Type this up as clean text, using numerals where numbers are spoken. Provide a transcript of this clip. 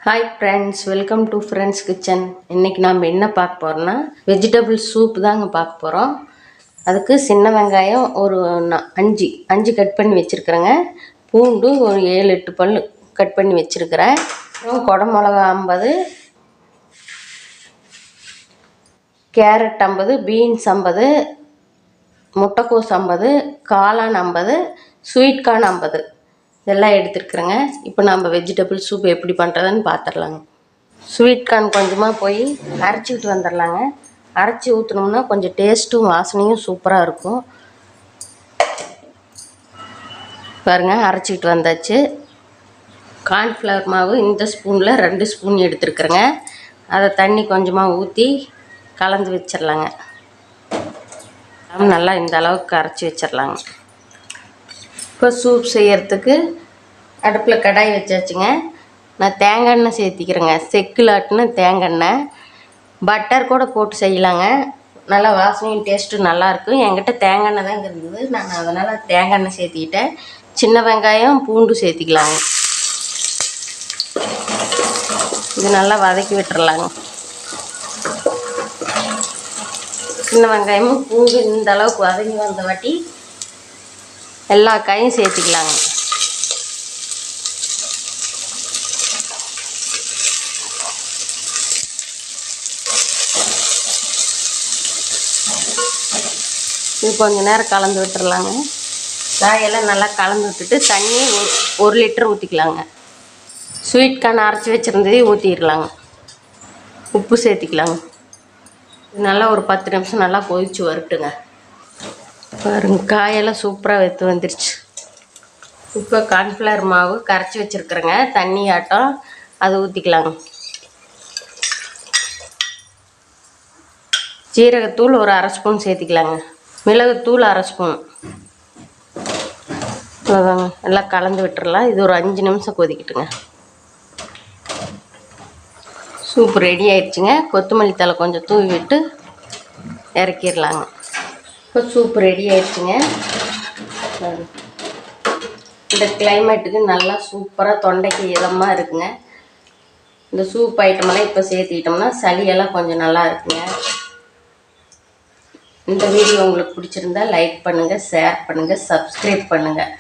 Hi friends, welcome to friends kitchen. இன்றைக்கி நம்ம என்ன பார்க்க போகிறோன்னா வெஜிடபிள் சூப் தாங்க பார்க்க போகிறோம். அதுக்கு சின்ன வெங்காயம் ஒரு அஞ்சு கட் பண்ணி வச்சுருக்குறேங்க. பூண்டு ஒரு 7-8 பல் கட் பண்ணி வச்சுருக்கிறேன். அப்புறம் குடமிளகா 50, கேரட் 50, பீன்ஸ் 50, முட்டைக்கோஸ் 50, காளான் 50, ஸ்வீட் கார்ன் 50 இதெல்லாம் எடுத்துருக்குறேங்க. இப்போ நம்ம வெஜிடபிள் சூப் எப்படி பண்ணுறதுன்னு பார்த்துடலாங்க. ஸ்வீட் கார்ன் கொஞ்சமாக போய் அரைச்சிக்கிட்டு வந்துடலாங்க. அரைச்சி ஊற்றினோம்னா கொஞ்சம் டேஸ்ட்டும் வாசனையும் சூப்பராக இருக்கும். பாருங்கள், அரைச்சிக்கிட்டு வந்தாச்சு. கார்ன்ஃப்ளவர் மாவு இந்த ஸ்பூனில் 2 ஸ்பூன் எடுத்துருக்குறேங்க. அதை தண்ணி கொஞ்சமாக ஊற்றி கலந்து வச்சிடலாங்க. நல்லா இந்த அளவுக்கு அரைச்சி வச்சிடலாங்க. இப்போ சூப் செய்கிறதுக்கு அடுப்பில் கடாய் வச்சாச்சுங்க. நான் தேங்காய் எண்ணெய் சேர்த்திக்கிறேங்க. செக்கில் ஆட்டின தேங்காய் எண்ணெய். பட்டர் கூட போட்டு செய்யலாங்க. நல்லா வாசனையும் டேஸ்ட்டும் நல்லாயிருக்கும். என்கிட்ட தேங்காய் எண்ணெய் தாங்க இருந்தது, நான் அதனால் தேங்காய் எண்ணெய் சேர்த்திக்கிட்டேன். சின்ன வெங்காயம் பூண்டு சேர்த்திக்கலாங்க. இது நல்லா வதக்கி விட்டுறலாங்க. சின்ன வெங்காயமும் பூண்டு இந்த அளவுக்கு வதங்கி வந்த வாட்டி எல்லா காயும் சேர்த்திக்கலாங்க. இது கொஞ்சம் நேரம் கலந்து விட்டுறலாங்க. காயெல்லாம் நல்லா கலந்து விட்டுட்டு தண்ணி 1 லிட்டர் ஊற்றிக்கலாங்க. ஸ்வீட் கார்ன் அரைச்சி வச்சுருந்ததையும் ஊற்றிடலாங்க. உப்பு சேர்த்திக்கலாங்க. நல்லா ஒரு 10 நிமிஷம் நல்லா கொதிச்சு வரட்டுங்க. பாருங்க, காயெல்லாம் சூப்பராக வெத்து வந்துருச்சு. இப்போ கார்ன்ஃப்ளவர் மாவு கரைச்சி வச்சுருக்குறேங்க. தண்ணி ஆட்டம் அதை ஊற்றிக்கலாங்க. ஜீரகத்தூள் ஒரு 1/2 ஸ்பூன் சேர்த்திக்கலாங்க. மிளகுத்தூள் 1/2 ஸ்பூன். அவ்வளோதாங்க. எல்லாம் கலந்து விட்டுறலாம். இது ஒரு 5 நிமிஷம் கொதிக்கட்டுங்க. சூப் ரெடி ஆயிடுச்சுங்க. கொத்தமல்லி தழை கொஞ்சம் தூவி விட்டு இறக்கிடலாங்க. இப்போ சூப் ரெடி ஆயிடுச்சுங்க. இந்த கிளைமேட்டுக்கு நல்லா சூப்பராக தொண்டைக்கு இதமாக இருக்குங்க. இந்த சூப் ஐட்டமெல்லாம் இப்போ சேர்த்திக்கிட்டோம்னா சளியெல்லாம் கொஞ்சம் நல்லா இருக்குங்க. இந்த வீடியோ உங்களுக்கு பிடிச்சிருந்தா லைக் பண்ணுங்கள், ஷேர் பண்ணுங்கள், சப்ஸ்கிரைப் பண்ணுங்கள்.